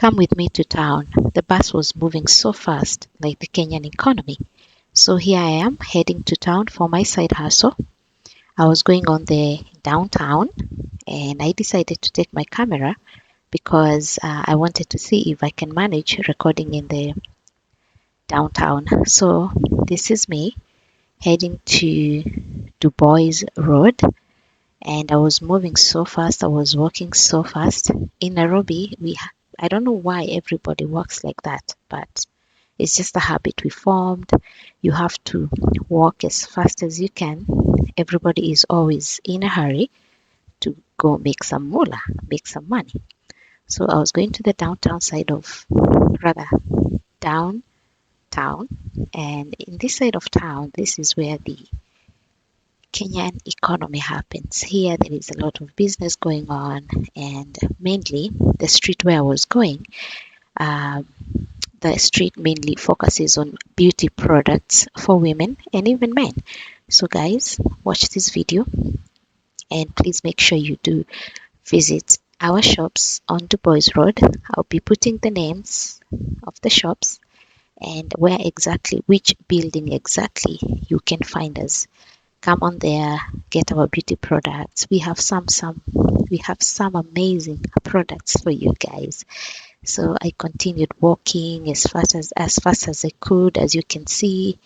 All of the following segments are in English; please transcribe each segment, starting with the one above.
come with me to town. The bus was moving so fast, like the Kenyan economy. So here I am heading to town for my side hustle. I was going on the downtown and I decided to take my camera because I wanted to see if I can manage recording in the downtown. So this is me heading to Du Bois Road, and I was moving so fast. I was walking so fast. In Nairobi, I don't know why everybody walks like that, but it's just a habit we formed. You have to walk as fast as you can. Everybody is always in a hurry to go make some moolah, make some money. So I was going to the downtown side of, rather, downtown. And in this side of town, this is where the Kenyan economy happens. Here, there is a lot of business going on, and mainly the street where I was going, the street mainly focuses on beauty products for women and even men. So, guys, watch this video and please make sure you do visit our shops on Du Bois Road. I'll be putting the names of the shops and where exactly, which building exactly you can find us. Come on there, get our beauty products. We have some amazing products for you guys. So I continued walking as fast as I could, as you can see,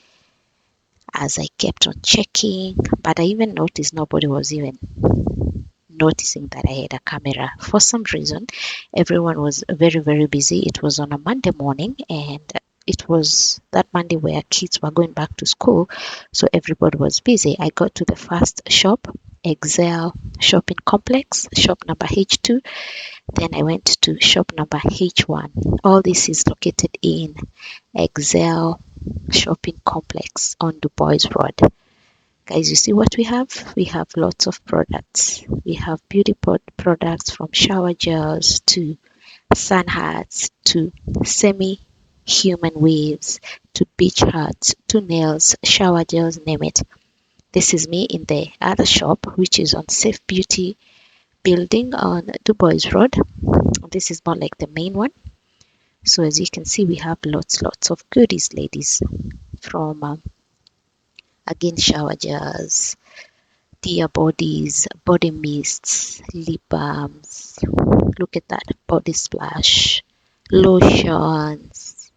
as I kept on checking. But I even noticed nobody was even noticing that I had a camera. For some reason, everyone was very, very busy. It was on a Monday morning, and it was that Monday where kids were going back to school, so everybody was busy. I got to the first shop, Excel Shopping Complex, shop number H2. Then I went to shop number H1. All this is located in Excel Shopping Complex on Du Bois Road. Guys, you see what we have? We have lots of products. We have beauty products from shower gels to sun hats to semi-human waves to beach hats to nails, shower gels, name it. This is me in the other shop, which is on Safe Beauty building on Du Bois Road. This is more like the main one. So as you can see, we have lots of goodies, ladies, from again, shower gels, dear bodies, body mists, lip balms. Look at that, body splash, lotions.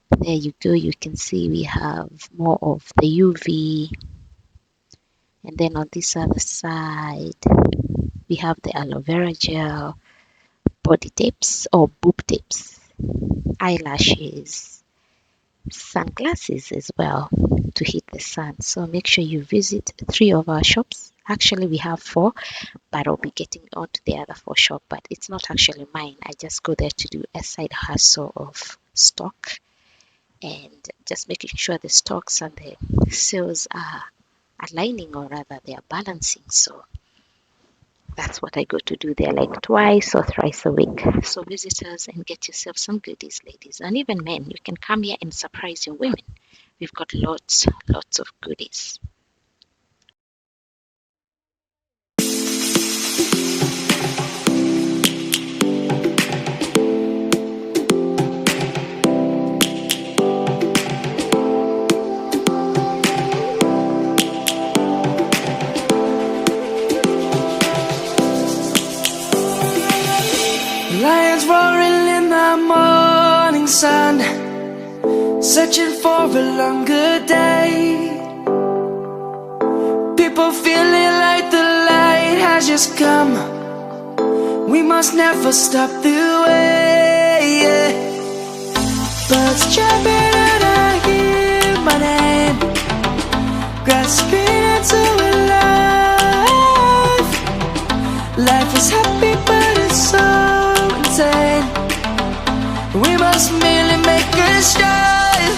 There you go. You can see we have more of the UV. And then on this other side, we have the aloe vera gel, body tips or boob tips, eyelashes, sunglasses as well to hit the sun. So make sure you visit 3 of our shops. Actually, we have 4, but I'll be getting on to the other 4 shop. But it's not actually mine. I just go there to do a side hustle of stock and just making sure the stocks and the sales are aligning, or rather they are balancing. So that's what I go to do there, like twice or thrice a week. So visit us and get yourself some goodies, ladies, and even men. You can come here and surprise your women. We've got lots of goodies. Lions roaring in the morning sun, searching for a longer day. People feeling like the light has just come. We must never stop the way. Birds chirping and I hear my name, grasping into a life. Life is happy but it's so insane. We must merely make a start.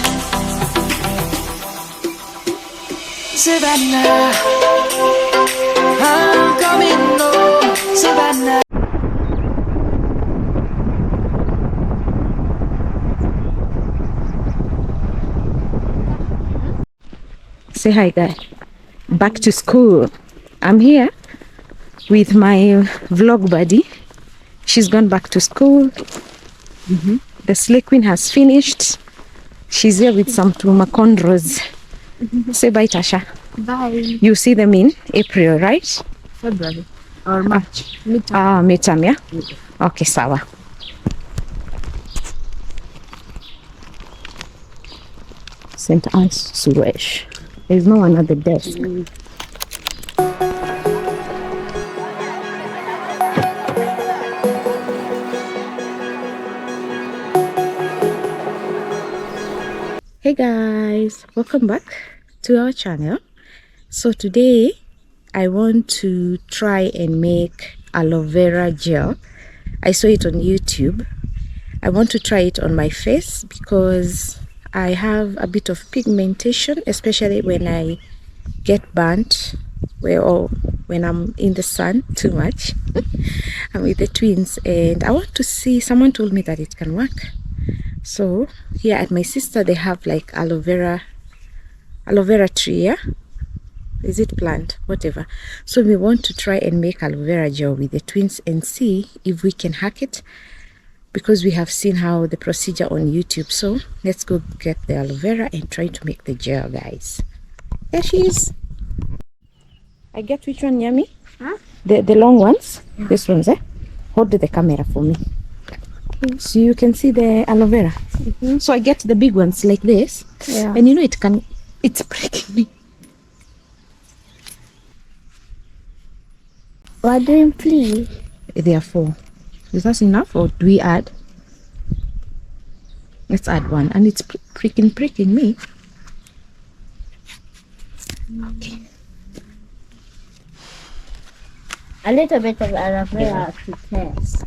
Savannah, I'm coming home. Savannah. Say hi, guys. Back to school. I'm here with my vlog buddy. She's gone back to school. The Slay Queen has finished. She's here with some tumacondros. Say bye, Tasha. Bye. You see them in April, right? February or March. Midterm, yeah? Okay, sawa. St. Anne's Suresh. There's no one at the desk. Hey guys, welcome back to our channel. So today I want to try and make aloe vera gel. I saw it on YouTube. I want to try it on my face because I have a bit of pigmentation, especially when I get burnt or when I'm in the sun too much. I'm with the twins and I want to see, someone told me that it can work. So here at my sister they have like aloe vera tree, yeah? Is it plant? Whatever. So we want to try and make aloe vera gel with the twins and see if we can hack it, because we have seen how the procedure on YouTube. So let's go get the aloe vera and try to make the gel, guys. There she is. I get which one, Yummy? Huh? The long ones? Yeah. This one's, eh? Hold the camera for me. Okay. So you can see the aloe vera. So I get the big ones like this. Yeah. And you know it's breaking me. Why didn't please? There are 4. Is that enough or do we add? Let's add one. And it's pricking me. Okay. A little bit of aloe vera to test.